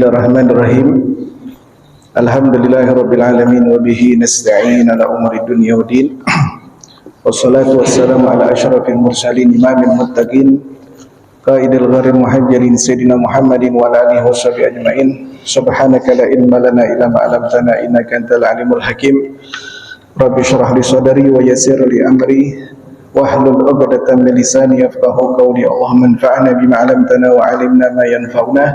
Bismillahirrahmanirrahim. Alhamdulillahirabbil alamin wa bihi nasta'in ala umuri dunya waddin. Wassalatu wassalamu ala asyrafil mursalin imamil muttaqin qaidil gharil muhajjalin sayyidina Muhammadin wa ala alihi washabihi ajmain. Subhanaka la ilma lana illa ma 'allamtana innaka antal alimul hakim. Rabbi shrah li sadri wa yassir li amri wahlul 'uqdatam min lisani yafqahu qawli. Allahumma anfa'na bima 'allamtana wa 'allimna ma yanfa'una.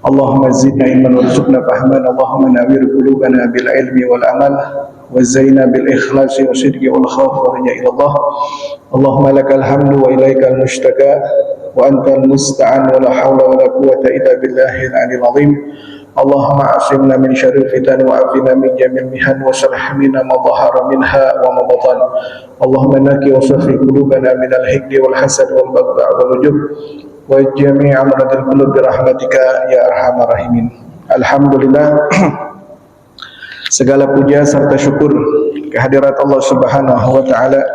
Allahumma zidna ilman warzuqna fahman. Allahumma nawwir qulubana bil ilmi wal amal wa zayyinna bil ikhlasi wa sidqi wal khauf wa raja ila Allah. Allahumma lakal hamdu wa ilaikal mushtaka wa antal musta'an wa la hawla wa la quwwata illa billahil 'aliyyil 'azim. Allahumma asimna min syarril fitan wa afina min jamil mihan wa sarhamina ma dhahara minha wa ma batan. Allahumma naqi wa safi qulubana minal hikdi wal hasad wal baghdha wal ujub wa jami' amradil qulub bi rahmatika ya arhamar rahimin. Alhamdulillah, segala puja serta syukur kehadirat Allah Subhanahu wa taala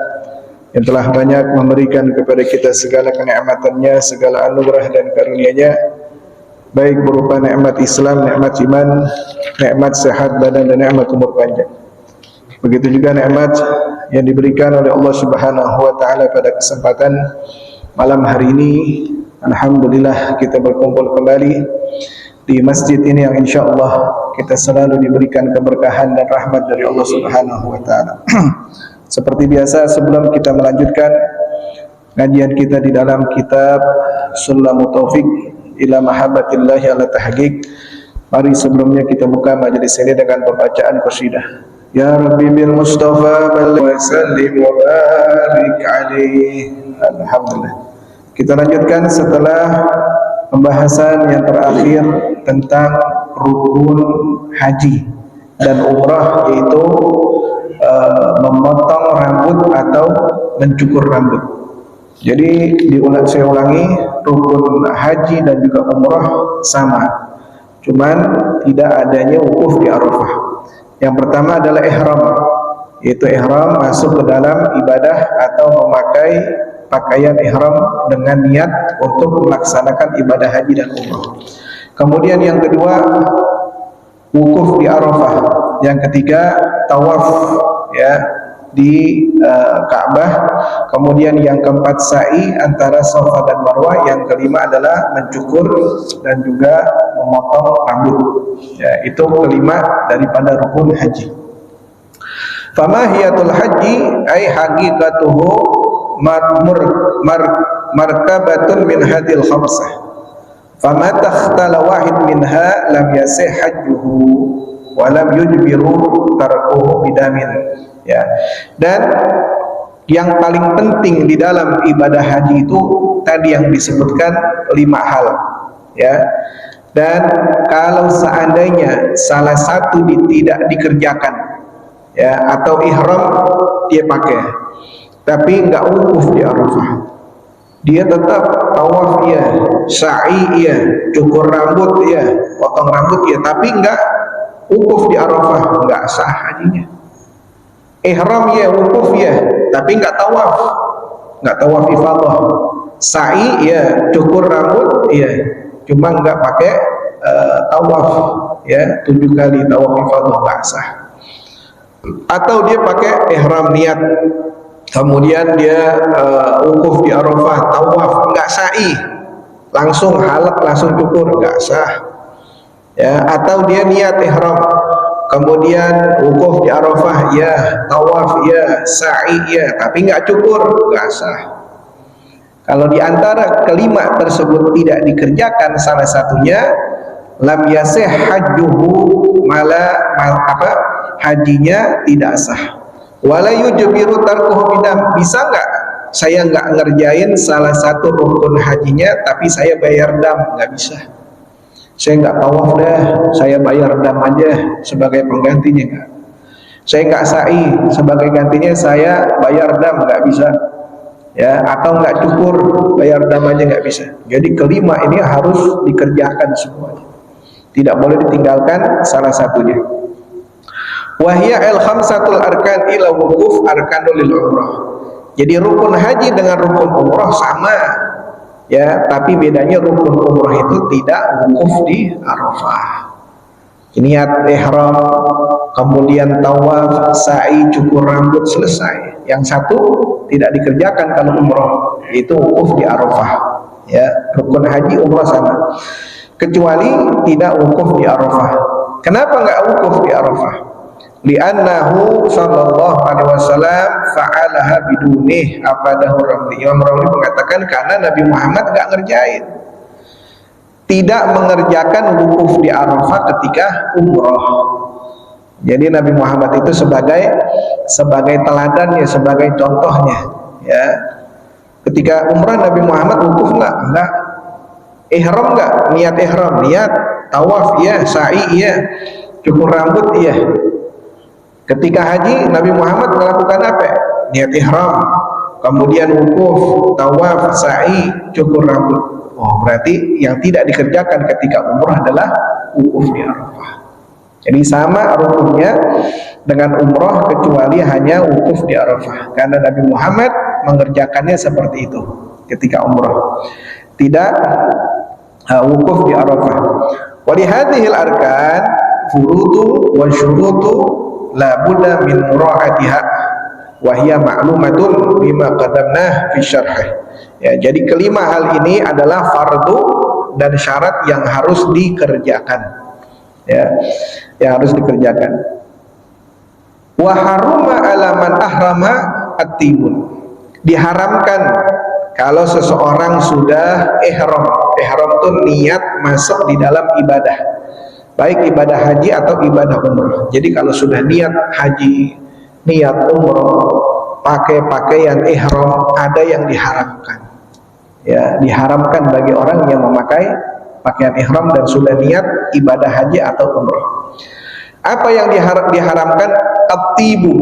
yang telah banyak memberikan kepada kita segala kenikmatannya, segala anugerah dan karunia-Nya, baik berupa nikmat Islam, nikmat iman, nikmat sehat badan dan nikmat umur panjang. Begitu juga nikmat yang diberikan oleh Allah Subhanahu wa taala pada kesempatan malam hari ini. Alhamdulillah kita berkumpul kembali di masjid ini yang insyaallah kita selalu diberikan keberkahan dan rahmat dari Allah Subhanahu wa taala. Seperti biasa, sebelum kita melanjutkan ngajian kita di dalam kitab Sulamut Taufiq ila mahabbatillahi ala tahqiq, mari sebelumnya kita buka majelis ini dengan pembacaan qasidah. Ya Rabbi bil Mustafa balligh wa sallim wa barik alaihi. Alhamdulillah. Kita lanjutkan setelah pembahasan yang terakhir tentang rukun haji dan umrah, yaitu memotong rambut atau mencukur rambut. Jadi saya ulangi, rukun haji dan juga umrah sama, cuman tidak adanya wukuf di Arafah. Yang pertama adalah ihram, yaitu ihram masuk ke dalam ibadah atau memakai pakaian ihram dengan niat untuk melaksanakan ibadah haji dan umrah. Kemudian yang kedua, wukuf di Arafah. Yang ketiga, tawaf ya di Ka'bah. Kemudian yang keempat, sa'i antara Safa dan Marwah. Yang kelima adalah mencukur dan juga memotong rambut. Ya, itu kelima daripada rukun haji. Famahiyatul haji ay haqiqatuhu markabatun min hadil khamsah. Fama takhtala wahid minha lam yasih hajjuhu wa lam yujbiru tarkuhu bidamin. Ya. Dan yang paling penting di dalam ibadah haji itu tadi yang disebutkan 5 hal, ya. Dan kalau seandainya salah satu tidak dikerjakan, ya, atau ihram dia pakai, tapi enggak wukuf di Arafah, dia tetap tawaf ya, sa'i ya, cukur rambut ya, potong rambut ya, tapi enggak wukuf di Arafah, enggak sah hajinya. Ihram ya, wukuf ya, tapi enggak tawaf ifadah. Sa'i ya, cukur rambut ya, cuma enggak pakai tawaf ya, 7 kali tawaf ifadah, enggak sah. Atau dia pakai ihram niat, kemudian dia wukuf di Arafah, tawaf, enggak sa'i, langsung halak, langsung cukur, enggak sah. Ya, atau dia niat ihram, kemudian wukuf di Arafah ya, tawaf ya, sa'i ya, tapi enggak cukur, enggak sah. Kalau di antara kelima tersebut tidak dikerjakan salah satunya, lam yasih hajjuhu, hajinya tidak sah. Wala yujbiru tarkuhu bidam. Bisa enggak saya enggak ngerjain salah satu rukun hajinya tapi saya bayar dam? Enggak bisa. Saya enggak tawaf dah, saya bayar dam aja sebagai penggantinya, enggak. Saya enggak sa'i, sebagai gantinya saya bayar dam, enggak bisa. Ya, atau enggak cukur, bayar dam aja, enggak bisa. Jadi kelima ini harus dikerjakan semuanya. Tidak boleh ditinggalkan salah satunya. Wahya al-khamsatul arkan ila wukuf arkanul lil umrah. Jadi rukun haji dengan rukun umrah sama, Ya, tapi bedanya rukun umrah itu tidak wukuf di Arafah. Niat ihram, kemudian tawaf, sa'i, cukur rambut, selesai. Yang satu tidak dikerjakan kalau umrah, yaitu wukuf di Arafah. Ya, rukun haji umrah sama. Kecuali tidak wukuf di Arafah. Kenapa nggak wukuf di Arafah? Li'annahu sallallahu alaihi wasallam fa'alaha bidunih afadahu Ramli. Imam Ramli mengatakan karena Nabi Muhammad nggak ngerjain, tidak mengerjakan wukuf di Arafah ketika umroh. Jadi Nabi Muhammad itu sebagai teladannya, sebagai contohnya. Ya, ketika umrah Nabi Muhammad wukuf nggak, ihram nggak, niat ihram, niat tawaf ya, sa'i ya, cukur rambut iya. Ketika haji Nabi Muhammad melakukan apa? Niat ihram, kemudian wukuf, tawaf, sa'i, cukur rambut. Oh, berarti yang tidak dikerjakan ketika umrah adalah wukuf di Arafah. Jadi sama rukunnya dengan umrah kecuali hanya wukuf di Arafah. Karena Nabi Muhammad mengerjakannya seperti itu ketika umrah. Tidak wukuf di Arafah. Wa li hadhil arkan furudu wa syurutu la budda min mura'atiha wa hiya ma'lumatun bima qadamnah fi syarh. Ya, jadi kelima hal ini adalah fardu dan syarat yang harus dikerjakan. Ya, yang harus dikerjakan. Wa haruma ala man ahrama at-tibun. Diharamkan kalau seseorang sudah ihram. Ihram itu niat masuk di dalam ibadah, baik ibadah haji atau ibadah umrah. Jadi kalau sudah niat haji, niat umrah, pakai pakaian ihram, ada yang diharamkan. Ya, diharamkan bagi orang yang memakai pakaian ihram dan sudah niat ibadah haji atau umrah. Apa yang diharamkan? At-tibu.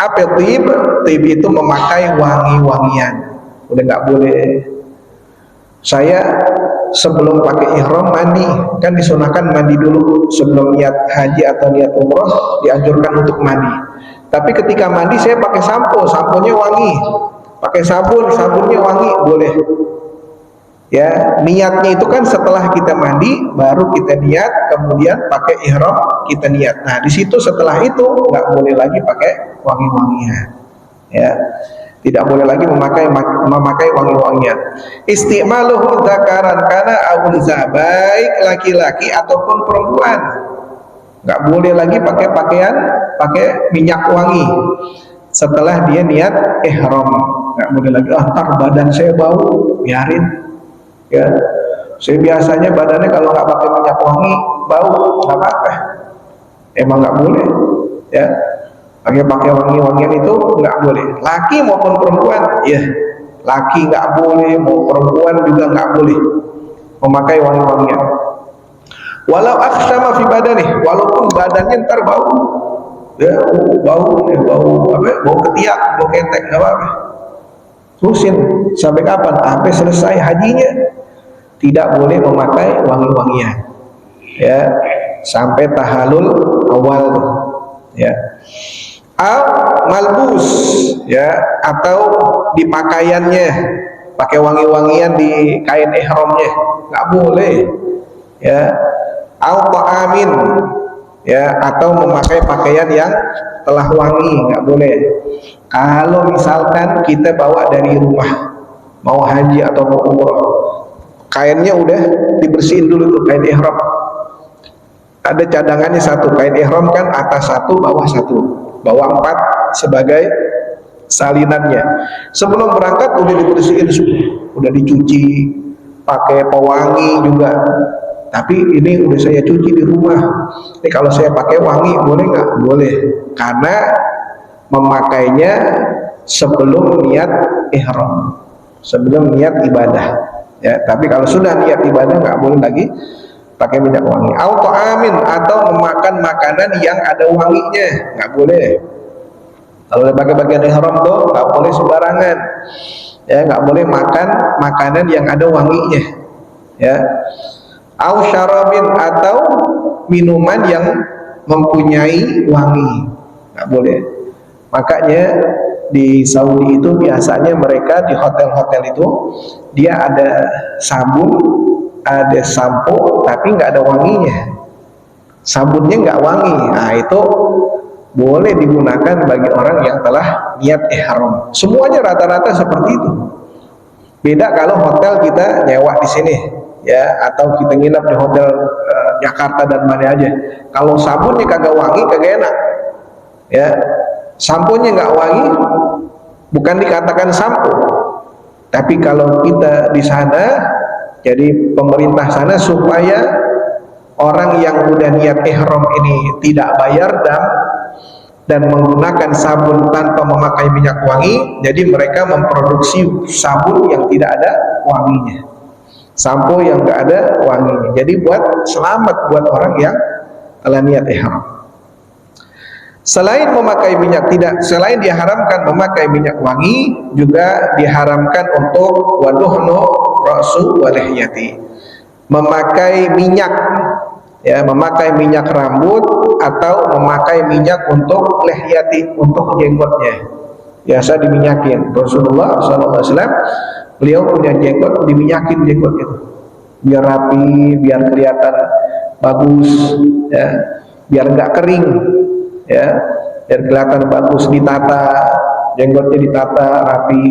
Apa tib? Tib itu memakai wangi-wangian. Udah nggak boleh. Saya sebelum pakai ihram mandi, kan disunahkan mandi dulu sebelum niat haji atau niat umrah, dianjurkan untuk mandi. Tapi ketika mandi saya pakai sampo, samponya wangi, pakai sabun, sabunnya wangi, boleh. Ya, niatnya itu kan setelah kita mandi baru kita niat, kemudian pakai ihram kita niat. Nah, di situ setelah itu nggak boleh lagi pakai wangi-wangian. Ya. Tidak boleh lagi memakai wangi-wangian. Istimaluhu dzakaran kana aw unsa, baik laki-laki ataupun perempuan. Enggak boleh lagi pakai minyak wangi setelah dia niat ihram. Enggak boleh lagi, ntar badan saya bau, biarin. Ya. Saya biasanya badannya kalau nggak pakai minyak wangi bau, nggak apa-apa. Emang nggak boleh. Ya. Pakai wangi-wangian itu nggak boleh, laki maupun perempuan. Ya, laki nggak boleh, mau perempuan juga nggak boleh memakai wangi-wangian. Walau aksama fi badani, walaupun badannya ntar bau, ya bau apa? Bau ketiak, bau ketek, nggak apa-apa. Terusin sampai kapan? Sampai selesai hajinya, tidak boleh memakai wangi-wangian. Ya, sampai tahalul awal. Ya. Malbus, ya, atau di pakaiannya pakai wangi-wangian di kain ihramnya nggak boleh. Ya, ta'amin, ya, atau memakai pakaian yang telah wangi nggak boleh. Kalau misalkan kita bawa dari rumah mau haji atau mau umroh, kainnya udah dibersihin dulu tuh, kain ihram ada cadangannya satu, kain ihram kan atas satu bawah satu, bawah 4 sebagai salinannya. Sebelum berangkat udah dibersihin semua, udah dicuci pakai pewangi juga. Tapi ini udah saya cuci di rumah. Ini kalau saya pakai wangi boleh nggak? Boleh, karena memakainya sebelum niat ihram, sebelum niat ibadah. Ya, tapi kalau sudah niat ibadah nggak boleh lagi pakai minyak wangi. Amin, atau memakan makanan yang ada wanginya, nggak boleh. Kalau pakai bagian ihram tuh nggak boleh sembarangan. Ya, nggak boleh makan makanan yang ada wanginya. Ya. Syarabin, atau minuman yang mempunyai wangi, nggak boleh. Makanya di Saudi itu biasanya mereka di hotel-hotel itu dia ada sabun, ada sampo, tapi nggak ada wanginya. Sabunnya nggak wangi. Nah itu boleh digunakan bagi orang yang telah niat ihram. Semuanya rata-rata seperti itu. Beda kalau hotel kita nyewa di sini, ya, atau kita nginap di hotel Jakarta dan mana aja. Kalau sabunnya kagak wangi, kagak enak. Ya, samponya nggak wangi, bukan dikatakan sampo. Tapi kalau kita di sana, jadi pemerintah sana supaya orang yang udah niat ihram ini tidak bayar dan menggunakan sabun tanpa memakai minyak wangi, jadi mereka memproduksi sabun yang tidak ada wanginya, sampo yang nggak ada wanginya. Jadi buat selamat buat orang yang telah niat ihram. Selain memakai minyak selain diharamkan memakai minyak wangi, juga diharamkan untuk waduhnu rasu walihyati, memakai minyak, ya, memakai minyak rambut atau memakai minyak untuk lihyati, untuk jenggotnya. Biasa diminyakin. Rasulullah SAW beliau punya jenggot, diminyakin jenggot itu biar rapi, biar kelihatan bagus, ya, biar nggak kering, ya, biar kelihatan bagus, ditata jenggotnya, ditata rapi.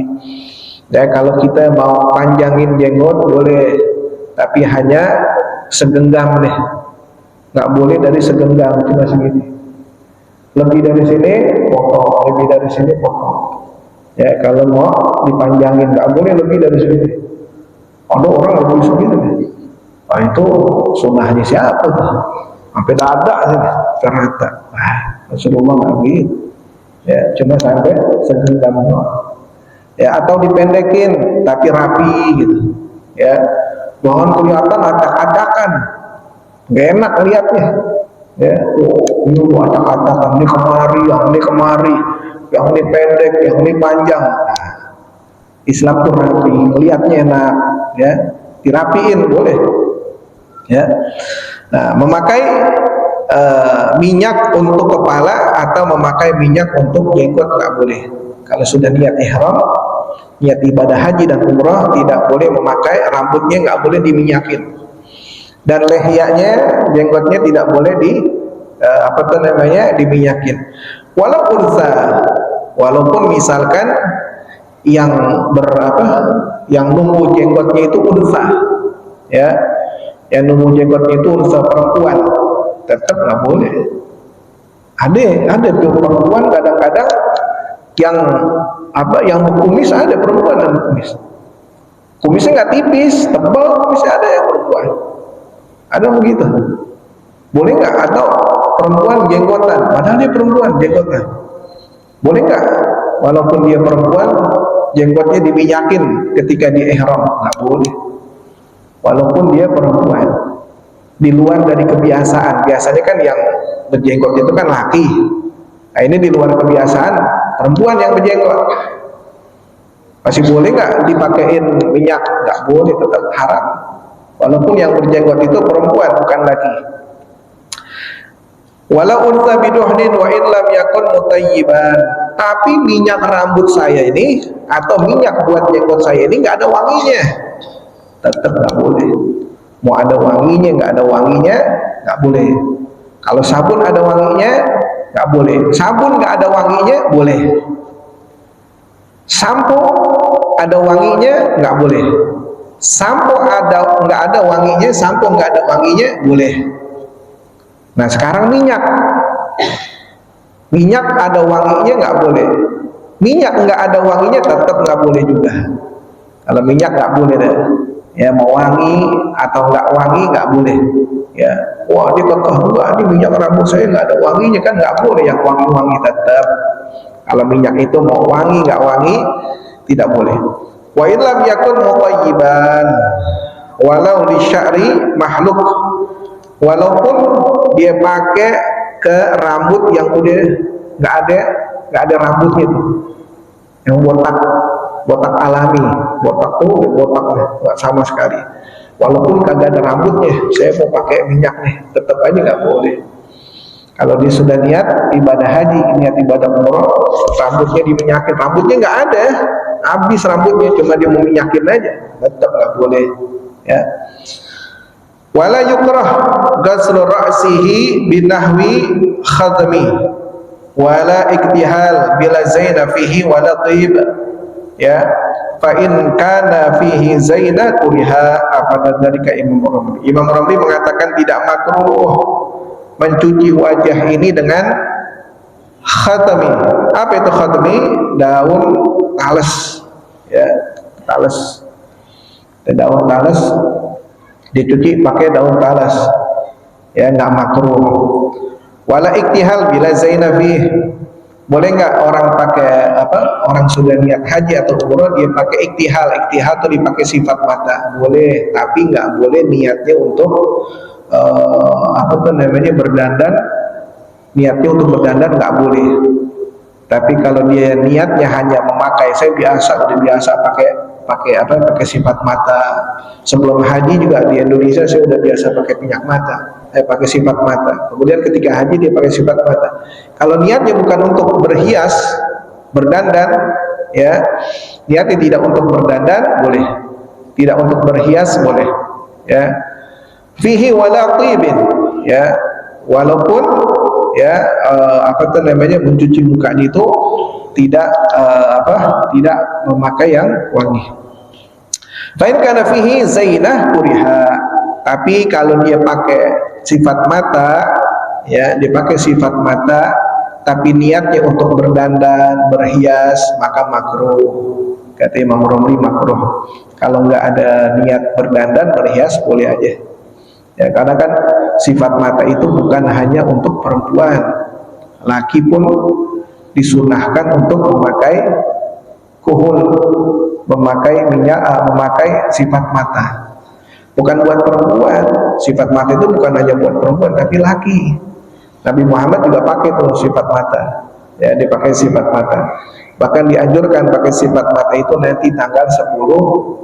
Ya, kalau kita mau panjangin jenggot boleh, tapi hanya segenggam deh, nggak boleh dari segenggam, cuma segini. Lebih dari sini potong, lebih dari sini potong. Ya, kalau mau dipanjangin nggak boleh lebih dari sini. Ada orang lebih segini deh. Nah, itu sunnahnya siapa tuh? Sampai dada sih, ternyata. Rasulullah nggak gitu. Ya, cuma sampai segenggam doang. Ya, atau dipendekin tapi rapi gitu. Ya, jangan kelihatan acak-acakan, nggak enak lihatnya. Ya, ini acak-acakan, ini kemari, yang ini pendek, yang ini panjang. Nah, Islam tuh rapi, lihatnya enak, ya, dirapiin boleh. Ya, nah, memakai minyak untuk kepala atau memakai minyak untuk jenggot nggak boleh. Kalau sudah niat ihram, niat ibadah haji dan umrah, tidak boleh memakai, rambutnya nggak boleh diminyakin, dan lehyanya, jenggotnya tidak boleh diminyakin. Walaupun misalkan yang yang nunggu jenggotnya itu unsa, ya, yang nunggu jenggotnya itu unsa, perempuan, tetap nggak boleh. Ada tuh perempuan kadang-kadang yang kumis, ada perempuan yang kumis. Kumisnya nggak tipis, tebal, kumisnya ada yang perempuan. Ada begitu. Boleh nggak? Atau perempuan jenggotan, padahal dia perempuan jenggotan. Boleh nggak? Walaupun dia perempuan, jenggotnya diminyakin ketika di ihram, nggak boleh. Walaupun dia perempuan, di luar dari kebiasaan. Biasanya kan yang berjenggot itu kan laki. Nah, ini di luar kebiasaan, perempuan yang berjenggot. Masih boleh nggak dipakein minyak? Nggak boleh, tetap haram. Walaupun yang berjenggot itu perempuan, bukan laki. Walau unta biduhnin wa in lam yakun mutayyiban. Tapi minyak rambut saya ini atau minyak buat jenggot saya ini nggak ada wanginya, tetap nggak boleh. Mau ada wanginya, nggak ada wanginya, nggak boleh. Kalau sabun ada wanginya, nggak boleh. Sabun nggak ada wanginya, boleh. Sampo ada wanginya, nggak boleh. Sampo nggak ada wanginya, sampo nggak ada wanginya, boleh. Nah, sekarang minyak ada wanginya, nggak boleh. Minyak nggak ada wanginya, tetap nggak boleh juga. Kalau minyak nggak boleh deh. Ya, mau wangi atau nggak wangi nggak boleh. Ya, wah dia kekeh, enggak, ini minyak rambut saya nggak ada wanginya, kan nggak boleh yang wangi-wangi tetap. Kalau minyak itu mau wangi nggak wangi, tidak boleh. Wa in lam yakun mutayyiban walau li sya'ri makhluk, walaupun dia pakai ke rambut yang udah nggak ada rambutnya tuh, yang botak alami, botak nggak sama sekali. Walaupun kagak ada rambutnya, saya mau pakai minyak nih, tetap aja nggak boleh. Kalau dia sudah niat ibadah haji, niat ibadah umroh, rambutnya diminyakin, rambutnya nggak ada, habis rambutnya, cuma dia mau minyakin aja, tetap nggak boleh. Ya. Wala yukrah ghaslu ra'sihi binahwi khadmi, wala iktihal bila zaina fihi wala tib. Ya, fa in kana fihi zaina kuriha apa dari Imam Ramli. Imam Ramli mengatakan tidak makruh mencuci wajah ini dengan khatami. Apa itu khatami? Daun talas, ya, talas. Daun talas dicuci pakai daun talas, ya, nggak makruh. Wala iktihal bila zainafi, boleh nggak orang pakai apa? Orang sudah niat haji atau umroh dia pakai iktihal. Iktihal itu dipakai sifat mata, boleh, tapi nggak boleh niatnya untuk apa tuh namanya berdandan, niatnya untuk berdandan nggak boleh. Tapi kalau dia niatnya hanya memakai, saya udah biasa pakai sifat mata. Sebelum haji juga di Indonesia saya udah biasa pakai minyak mata, pakai sifat mata. Kemudian ketika haji dia pakai sifat mata. Kalau niatnya bukan untuk berhias, berdandan, ya, niatnya tidak untuk berdandan boleh, tidak untuk berhias boleh, ya. Fihi wala tibin, ya, walaupun ya apa itu namanya mencuci mukanya itu tidak tidak memakai yang wangi. Fa in kana fihi zainah kuriha, tapi kalau dia pakai sifat mata, ya, dia pakai sifat mata tapi niatnya untuk berdandan, berhias, maka makruh. Kata Imam Romli makruh. Kalau nggak ada niat berdandan, berhias boleh aja. Ya, karena kan sifat mata itu bukan hanya untuk perempuan, laki pun disunahkan untuk memakai kuhul, memakai minyak, memakai sifat mata. Bukan buat perempuan, sifat mata itu bukan hanya buat perempuan, tapi laki. Nabi Muhammad juga pakai tuh sifat mata, ya, dipakai sifat mata. Bahkan dianjurkan pakai sifat mata itu nanti tanggal 10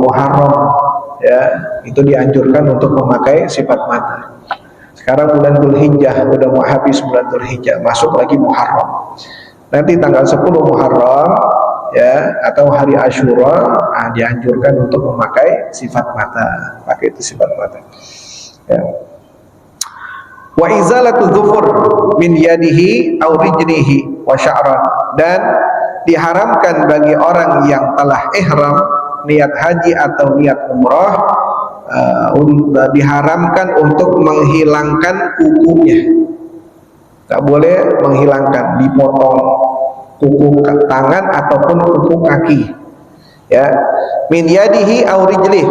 Muharram, ya, itu dianjurkan untuk memakai sifat mata. Sekarang bulan Dzulhijjah, udah mau habis bulan Dzulhijjah, masuk lagi Muharram. Nanti tanggal 10 Muharram, ya, atau hari Asyura, dianjurkan untuk memakai sifat mata, pakai itu sifat mata. Ya. Wa izalatu dzufur min yadihi aw rijlihi wa sya'ran, dan diharamkan bagi orang yang telah ihram niat haji atau niat umrah, diharamkan untuk menghilangkan kukunya. Tak boleh menghilangkan, dipotong kuku tangan ataupun kuku kaki, ya, min yadihi aw rijlihi,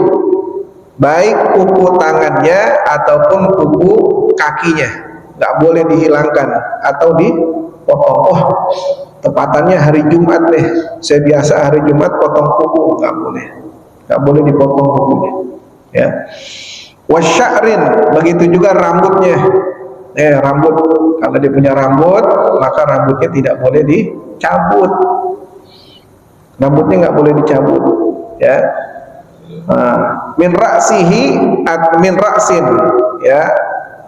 baik kuku tangannya ataupun kuku kakinya, nggak boleh dihilangkan atau dipotong. Oh, tepatannya hari Jumat nih, saya biasa hari Jumat potong kuku, nggak boleh dipotong kukunya, ya. Wasya'rin, begitu juga rambutnya, rambut, kalau dia punya rambut maka rambutnya tidak boleh dicabut, rambutnya nggak boleh dicabut, ya. Min ra'sin, ya,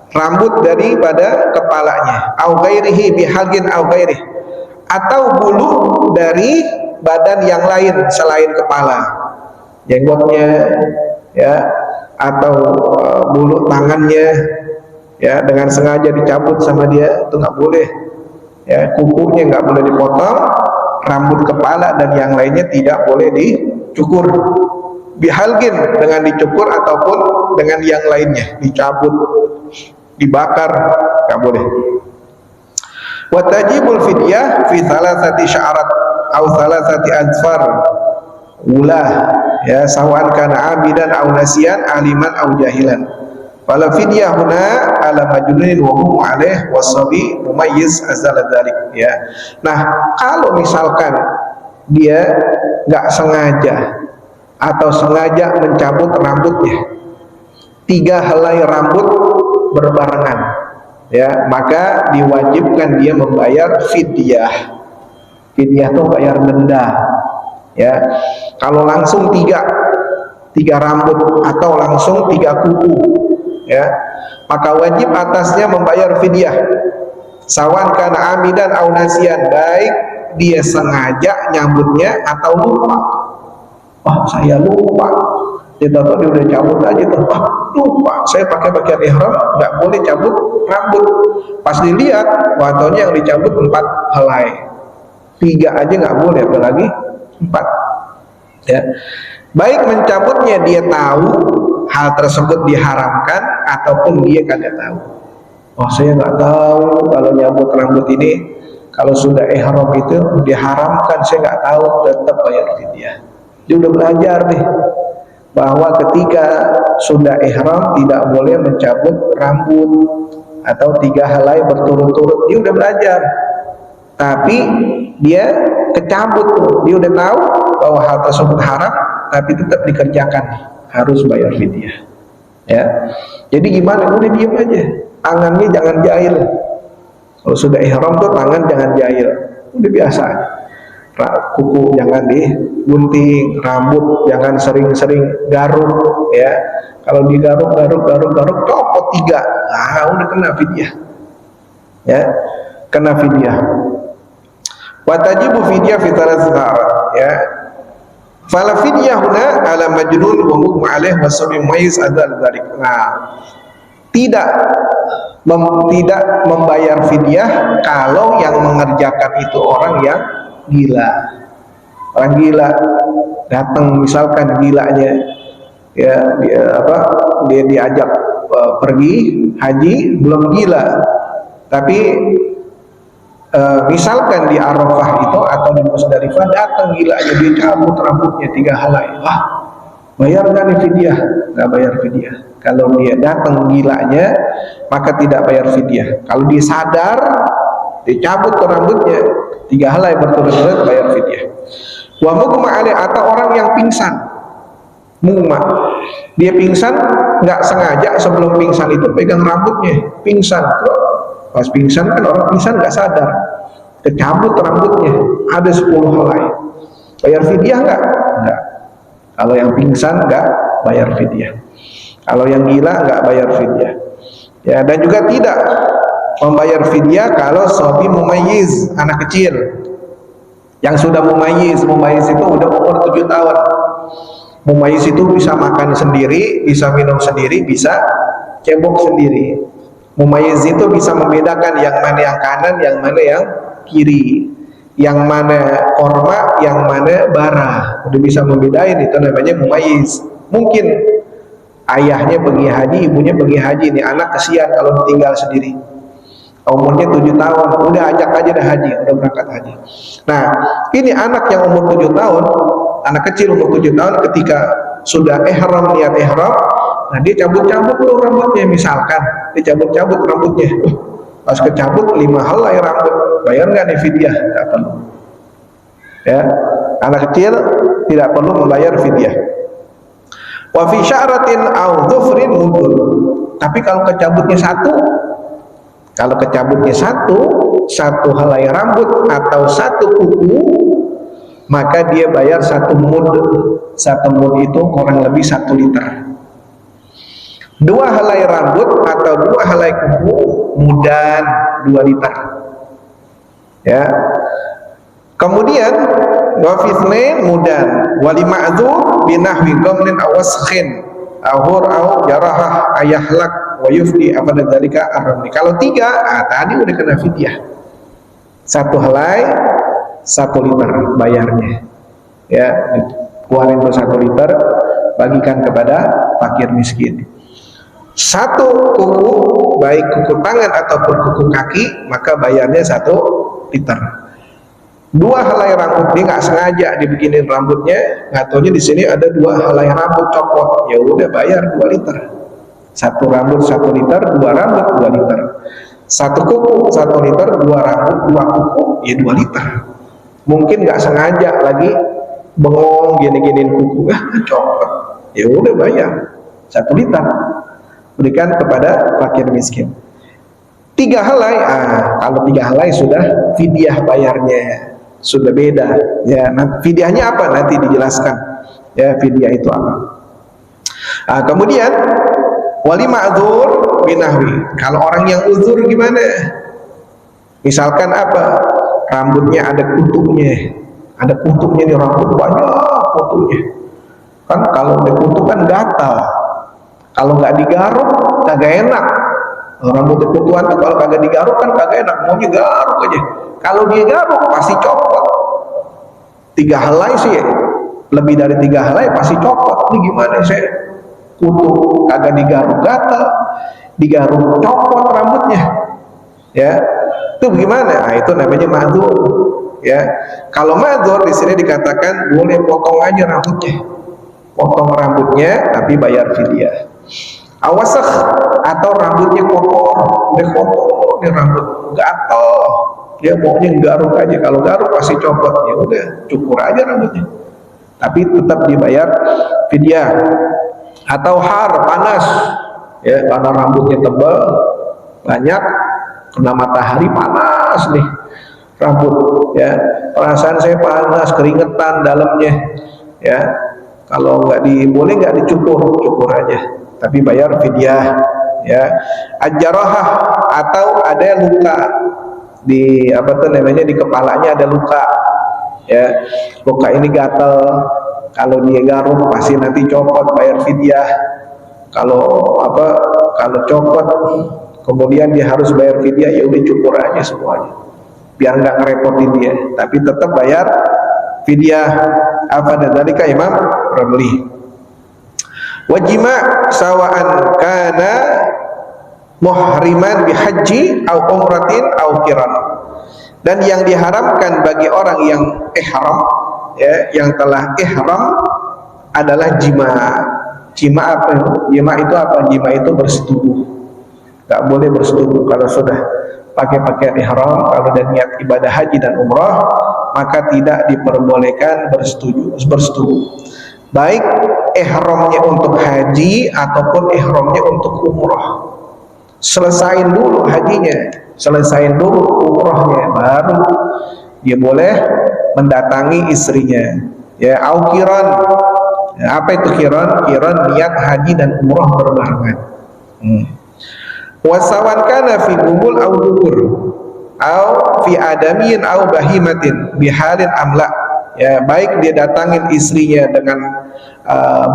rambut daripada kepalanya, au ghairihi bihalgin au ghairihi, atau bulu dari badan yang lain selain kepala, jenggotnya, ya, atau bulu tangannya, ya, dengan sengaja dicabut sama dia, itu nggak boleh, ya. Kukunya nggak boleh dipotong, rambut kepala dan yang lainnya tidak boleh dicukur, bihalgin, dengan dicukur ataupun dengan yang lainnya, dicabut, dibakar, nggak boleh. Wa tajibul fidyah fi thalathati sya'rat aw thalathati adfar ulah, ya, sawan kana abidan aw nasiyan aliman aw jahilan. Fala fidyah huna ala majnunin wa hum alaih wasabi mumayyiz azala dzalik, ya. Nah, kalau misalkan dia nggak sengaja atau sengaja mencabut rambutnya, 3 helai rambut berbarengan, ya, maka diwajibkan dia membayar fidyah. Fidyah itu bayar denda, ya. Kalau langsung tiga rambut atau langsung 3 kuku, ya, maka wajib atasnya membayar fidyah. Sawan kana amidan au nasian, baik dia sengaja nyambutnya atau lupa. Oh, saya lupa. Dia tahu dia udah cabut aja tuh. Oh, lupa. Saya pakai pakaian ihram, nggak boleh cabut rambut. Pas dilihat, waktunya yang dicabut 4 helai. 3 aja nggak boleh, apalagi 4. Ya. Baik mencabutnya dia tahu hal tersebut diharamkan ataupun dia kagak tahu. Oh, saya nggak tahu kalau nyambut rambut ini kalau sudah ihram itu diharamkan, saya nggak tahu, tetap bayar fidyah. Dia udah belajar nih bahwa ketika sudah ihram tidak boleh mencabut rambut atau 3 helai berturut-turut. Dia udah belajar, tapi dia kecabut tuh. Dia udah tahu bahwa hal tersebut haram, tapi tetap dikerjakan, harus bayar fidyah. Ya, jadi gimana? Udah diem aja, tangannya jangan jahil. Kalau sudah ihram tuh tangan jangan jahil, udah biasa. Kuku jangan digunting, rambut jangan sering-sering garuk, ya. Kalau digaruk, copot 3, udah kena fidyah, ya, kena fidyah. Watajibu fidyah fitarat ya. Fala fidyah huna ala majnun wa hukmu alaih wa sabi mumayyiz adzal dzalik. Nah, tidak membayar fidyah kalau yang mengerjakan itu orang yang gila. Orang gila datang, misalkan gilanya ya dia diajak pergi haji, belum gila, tapi misalkan di Arafah itu atau di Musdalifah datang gilanya, dia cabut rambutnya 3 helai, bayar nggak nih fidyah? Nggak bayar fidyah. Kalau dia datang gilanya maka tidak bayar fidyah. Kalau dia sadar, dicabut rambutnya 3 helai berturut-turut, bayar fidyah. Wa mughma alaih, atau orang yang pingsan. Mughma, dia pingsan nggak sengaja, sebelum pingsan itu pegang rambutnya, pingsan. Pas pingsan kan orang pingsan nggak sadar, kecabut rambutnya, ada 10 helai. Bayar fidyah nggak? Nggak. Kalau yang pingsan nggak bayar fidyah. Kalau yang gila nggak bayar fidyah. Ya, dan juga tidak membayar fidyah kalau sobi mumayyiz, anak kecil yang sudah mumayyiz. Mumayyiz itu udah umur 7 tahun. Mumayyiz itu bisa makan sendiri, bisa minum sendiri, bisa cebok sendiri. Mumayyiz itu bisa membedakan yang mana yang kanan, yang mana yang kiri, yang mana korma, yang mana bara. Udah bisa membedain, itu namanya mumayyiz. Mungkin ayahnya pergi haji, ibunya pergi haji, ini anak kesian kalau ditinggal sendiri. Umurnya 7 tahun, udah ajak aja dah haji, udah berangkat haji. Nah, ini anak yang umur 7 tahun, anak kecil umur 7 tahun, ketika sudah ihram, niat ihram, nah dia cabut-cabut tuh rambutnya, misalkan dia cabut-cabut rambutnya, pas kecabut 5 helai rambut, bayar nggak nih fidyah? Nggak perlu. Ya, anak kecil tidak perlu membayar fidyah. Wa fi sya'ratin aw dhufrin mudun. Tapi kalau kecabutnya satu helai rambut atau 1 kuku, maka dia bayar 1 mud. 1 mud itu kurang lebih 1 liter. 2 helai rambut atau 2 helai kuku, mudan 2 liter. Ya. Kemudian wafithnain mudan wali ma'dzur binahwi ghamlin aw waskhin ahur aw jarahah ayahlak wa yufdi afada dzalika ar-ramli. Kalau 3, tadi udah kena fidyah. 1 helai 1 liter bayarnya. Ya, keluarin tuh 1 liter, bagikan kepada fakir miskin. 1 kuku, baik kuku tangan ataupun kuku kaki, maka bayarnya 1 liter. 2 helai rambut, dia nggak sengaja dibikinin rambutnya, nggak taunya di sini ada 2 helai rambut copot, ya udah bayar 2 liter. 1 rambut 1 liter, 2 rambut 2 liter. 1 kuku 1 liter, 2 rambut 2 kuku, ya 2 liter. Mungkin nggak sengaja lagi bengong gini-giniin kuku, copot, ya udah bayar 1 liter, berikan kepada fakir miskin. 3 helai, kalau 3 helai sudah fidyah bayarnya, sudah beda. Ya, fidyahnya apa? Nanti dijelaskan. Ya, fidyah itu apa. Kemudian Wali ma'dzur binahwi. Kalau orang yang uzur gimana? Misalkan apa? Rambutnya ada kutunya. Ada kutunya nih, rambut banyak kutunya. Kan kalau ada kutu kan gatal. Kalau nggak digaruk kagak enak. Rambut kutuan tuh kalau kagak digaruk kan kagak enak, maunya garuk aja. Kalau dia garuk pasti copot. 3 helai sih ya. Lebih dari 3 helai pasti copot. Ini gimana sih? Kutu kagak digaruk gatal, digaruk copot rambutnya. Ya. Itu gimana? Nah, itu namanya ma'dzur. Ya. Kalau ma'dzur di sini dikatakan boleh potong aja rambutnya. Potong rambutnya tapi bayar fidyah. Awasakh atau rambutnya kotor, udah kotor nih rambut, gatal, dia maunya garuk aja. Kalau garuk pasti copot, ya udah cukur aja rambutnya, tapi tetap dibayar fidyah. Atau har, panas, ya karena rambutnya tebal, banyak, kena matahari panas nih rambut, ya perasaan saya panas, keringetan dalamnya, ya kalau boleh nggak cukur aja. Tapi bayar fidyah, ya. Ajarahah atau ada luka di apa tuh namanya, di kepalanya ada luka, ya. Luka ini gatal, kalau dia garuk pasti nanti copot, bayar fidyah. Kalau copot kemudian dia harus bayar fidyah, ya udah cukur aja semuanya, biar nggak ngerepotin dia, tapi tetap bayar fidyah. Apa dan dalika Imam Ramli. Wajima sawaan kana muhriman bihaji au umratin au qiran. Dan yang diharamkan bagi orang yang ihram, ya, yang telah ihram adalah jima. Jima apa? Jima itu apa? Jima itu bersetubuh. Gak boleh bersetubuh kalau sudah pakai pakaian ihram, kalau dan niat ibadah haji dan umrah, maka tidak diperbolehkan bersetubuh. Baik ihramnya untuk haji ataupun ihramnya untuk umrah. Selesain dulu hajinya, selesain dulu umrahnya, baru dia boleh mendatangi istrinya. Ya, au qiran. Ya, apa itu qiran? Qiran niat haji dan umrah berbarengan. Wasawan kana fi gumul au dukur au fi adamiyin au bahimatin bihalin amla. Ya, baik dia datangin istrinya dengan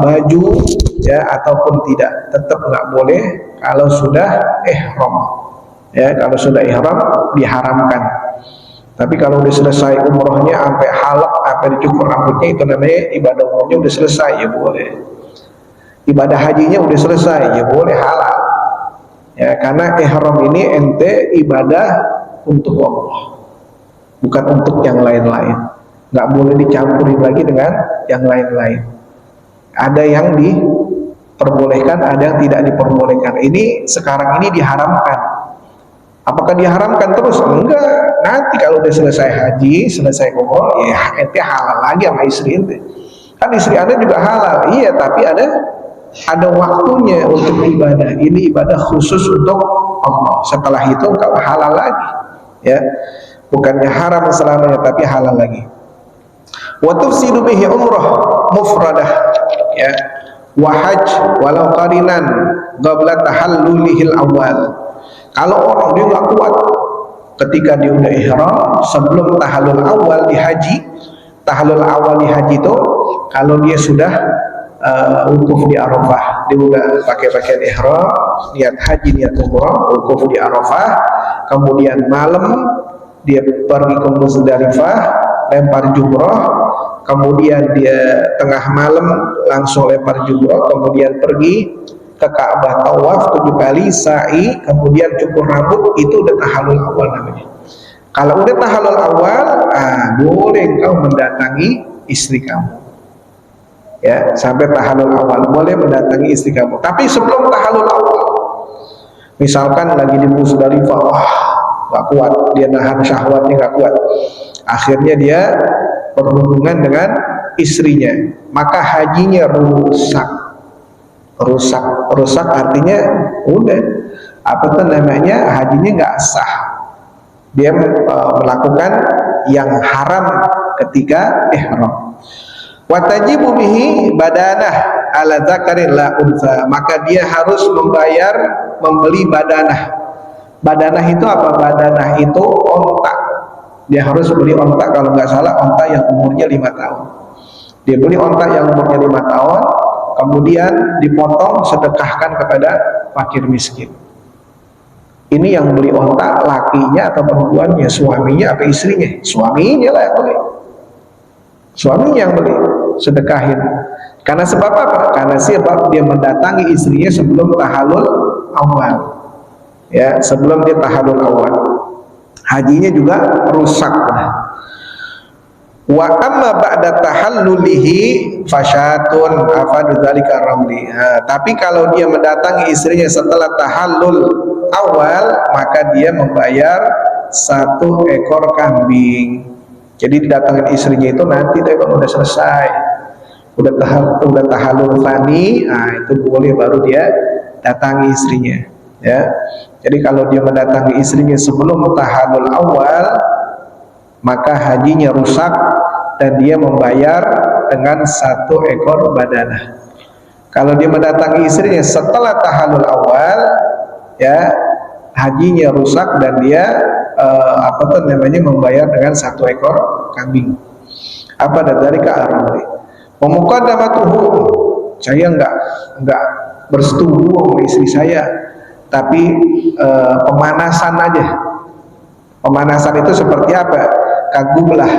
baju, ya, ataupun tidak, tetap nggak boleh kalau sudah ihram. Ya, kalau sudah ihram diharamkan. Tapi kalau udah selesai umrohnya sampai halak, sampai dicukur rambutnya, itu namanya ibadah umrohnya udah selesai, ya boleh. Ibadah hajinya udah selesai, ya boleh halal. Ya, karena ihram ini ente ibadah untuk Allah, bukan untuk yang lain-lain. Nggak boleh dicampurin lagi dengan yang lain-lain. Ada yang diperbolehkan, ada yang tidak diperbolehkan. Ini sekarang ini diharamkan. Apakah diharamkan terus? Enggak. Nanti kalau udah selesai haji, selesai umroh, ya ente halal lagi sama istri ente. Kan istri anda juga halal. Iya, tapi ada waktunya untuk ibadah. Ini ibadah khusus untuk Allah. Setelah itu enggak halal lagi. Ya, bukannya haram selamanya, tapi halal lagi. Wa tufsidu bihi umrah mufradah, ya, wa hajj walau qarinan qabla tahallulihil awal. Kalau orang dia nggak kuat ketika dia udah ihram sebelum tahallul awal di haji. Tahallul awal di haji itu kalau dia sudah wukuf di Arafah, dia udah pakai pakaian ihram, niat haji, niat umrah, wukuf di Arafah, kemudian malam dia pergi ke Muzdalifah, lempar jumrah, kemudian dia tengah malam langsung lempar jumrah, kemudian pergi ke Ka'bah tawaf 7 kali sa'i, kemudian cukur rambut. Itu udah tahallul awal namanya. Kalau udah tahallul awal, boleh kau mendatangi istri kamu, ya, sampai tahallul awal boleh mendatangi istri kamu. Tapi sebelum tahallul awal, misalkan lagi di Muzdalifah, gak kuat, dia nahan syahwatnya, gak kuat, akhirnya dia berhubungan dengan istrinya, maka hajinya rusak artinya udah apa tuh namanya, hajinya nggak sah. Dia melakukan yang haram ketika ihram. Wa tajibu bihi badanah ala dzakarin la unsa, maka dia harus membeli badanah. Badanah itu apa? Badanah itu onta. Dia harus beli onta, kalau nggak salah onta yang umurnya 5 tahun. Dia beli onta yang umurnya 5 tahun, kemudian dipotong, sedekahkan kepada fakir miskin. Ini yang beli onta lakinya atau perempuannya, suaminya atau istrinya? Suaminya lah yang beli. Suaminya yang beli, sedekahin. Karena sebab apa? Karena sebab dia mendatangi istrinya sebelum tahallul awal. Ya, sebelum dia tahallul awal. Hajinya juga rusak. Wa amma ba'da tahallulihi fasyatun afadu dzalika ramli. Tapi kalau dia mendatangi istrinya setelah tahallul awal, maka dia membayar 1 ekor kambing. Jadi didatangin istrinya itu nanti kalau udah selesai, udah tahallul tsani, itu boleh baru dia datangi istrinya, ya. Jadi kalau dia mendatangi istrinya sebelum tahallul awal, maka hajinya rusak dan dia membayar dengan 1 ekor badanah. Kalau dia mendatangi istrinya setelah tahallul awal, ya, hajinya rusak dan dia membayar dengan 1 ekor kambing. Apa dari kearah? Pemuqaddamatuhu, saya enggak bersetubuh sama istri saya, tapi pemanasan aja. Pemanasan itu seperti apa? Kagumlah,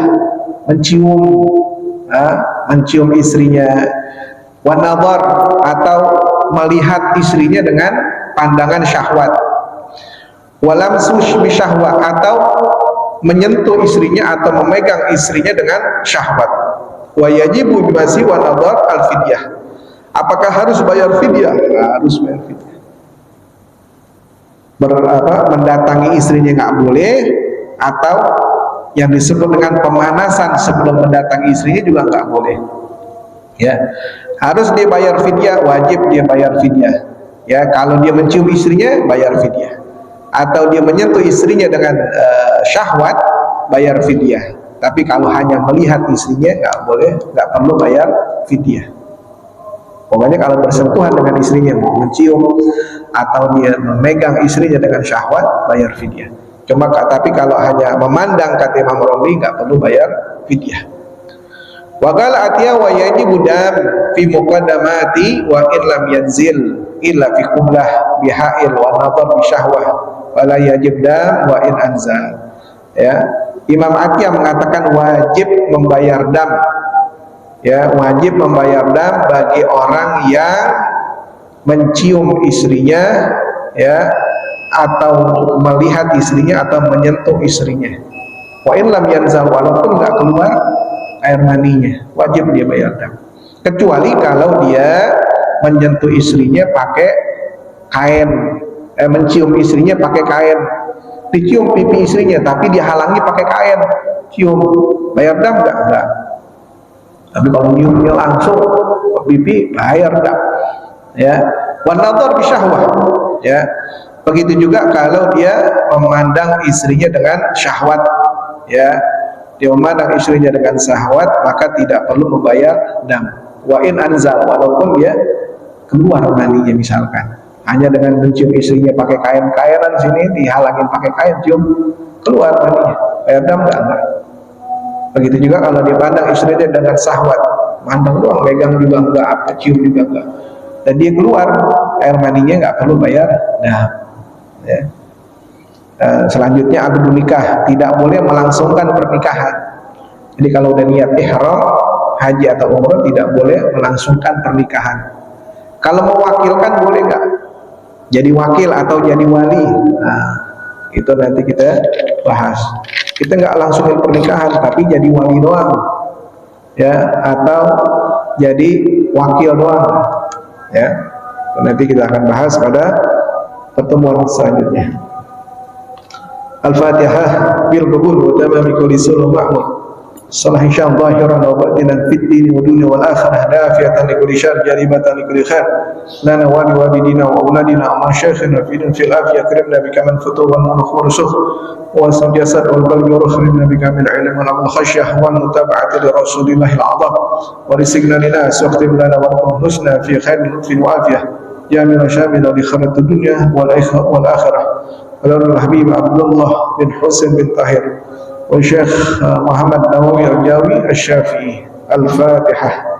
mencium istrinya, wanadhar, atau melihat istrinya dengan pandangan syahwat, walamsus bisyahwat, atau menyentuh istrinya atau memegang istrinya dengan syahwat. Wa yajibu bimasi wanadhar al-fidyah. Apakah harus bayar fidyah? Harus bayar fidyah. Mendatangi istrinya nggak boleh, atau yang disebut dengan pemanasan sebelum mendatangi istrinya juga nggak boleh. Ya, harus dia bayar fidyah, wajib dia bayar fidyah. Ya, kalau dia mencium istrinya bayar fidyah, atau dia menyentuh istrinya dengan syahwat, bayar fidyah. Tapi kalau hanya melihat istrinya nggak boleh, nggak perlu bayar fidyah. Pokoknya kalau bersentuhan dengan istrinya, mencium atau dia memegang istrinya dengan syahwat, bayar fidyah. Tapi kalau hanya memandang, kata Imam Romli, nggak perlu bayar fidyah. Wa qala atiya wa yajibu dam fi muqaddamati wa in lam yanzil illa fi qublah bihail wa nadhar bi syahwah wala yajib dam wa in anzal. Ya, Imam Atiyah mengatakan wajib membayar dam. Ya, wajib membayar dam bagi orang yang mencium istrinya, ya, atau melihat istrinya atau menyentuh istrinya. Wa in lam yanzal, walaupun enggak keluar air maninya, wajib dia bayar dam. Kecuali kalau dia menyentuh istrinya pakai kain, mencium istrinya pakai kain, dicium pipi istrinya tapi dihalangi pakai kain, cium, bayar dam enggak? Tapi kalau nyiumnya langsung ke pipi, bayar dam. Ya, wan nadhar bi syahwah. Ya, begitu juga kalau dia memandang istrinya dengan syahwat, ya, dia memandang istrinya dengan syahwat, maka tidak perlu membayar dam. Wa in anzal, walaupun dia keluar maninya misalkan, hanya dengan mencium istrinya pakai kain-kainan sini, dihalangin pakai kain, cium, keluar maninya, bayar dam enggak? Begitu juga kalau dia pandang istrinya dengan syahwat, mandang doang, megang juga enggak, cium juga enggak, dan dia keluar air maninya, enggak perlu bayar dam. Ya. Selanjutnya akad nikah, tidak boleh melangsungkan pernikahan. Jadi kalau udah niat ihram haji atau umrah, tidak boleh melangsungkan pernikahan. Kalau mewakilkan boleh nggak? Jadi wakil atau jadi wali, nah, itu nanti kita bahas. Kita nggak langsungin pernikahan, tapi jadi wali doang, ya, atau jadi wakil doang, ya. Nanti kita akan bahas pada pertemuan selanjutnya. Al-Fatihah bil qabul wa tamami kulli sulh ma'mur. صلح شان ظاهرا وباطنا في الدين والدنيا والآخرة دافعة لكل شر جالبة لكل خير لنا ولوالدينا وأولادنا ومشايخنا في العافية كرمنا بكمال الفتوى والمنخ والرسخ والجسد والقلب ورخرنا بكامل العلم والعمل الخشية والمتابعة لرسول الله الأعظم ورزقنا لناس واختم لنا ولكم حسنا في خير لطف وعافية جامعا شاملا لخير الدنيا والآخرة على الحبيب عبد الله بن حسين بن طاهر والشيخ محمد نووي الجاوي الشافعي. الفاتحة.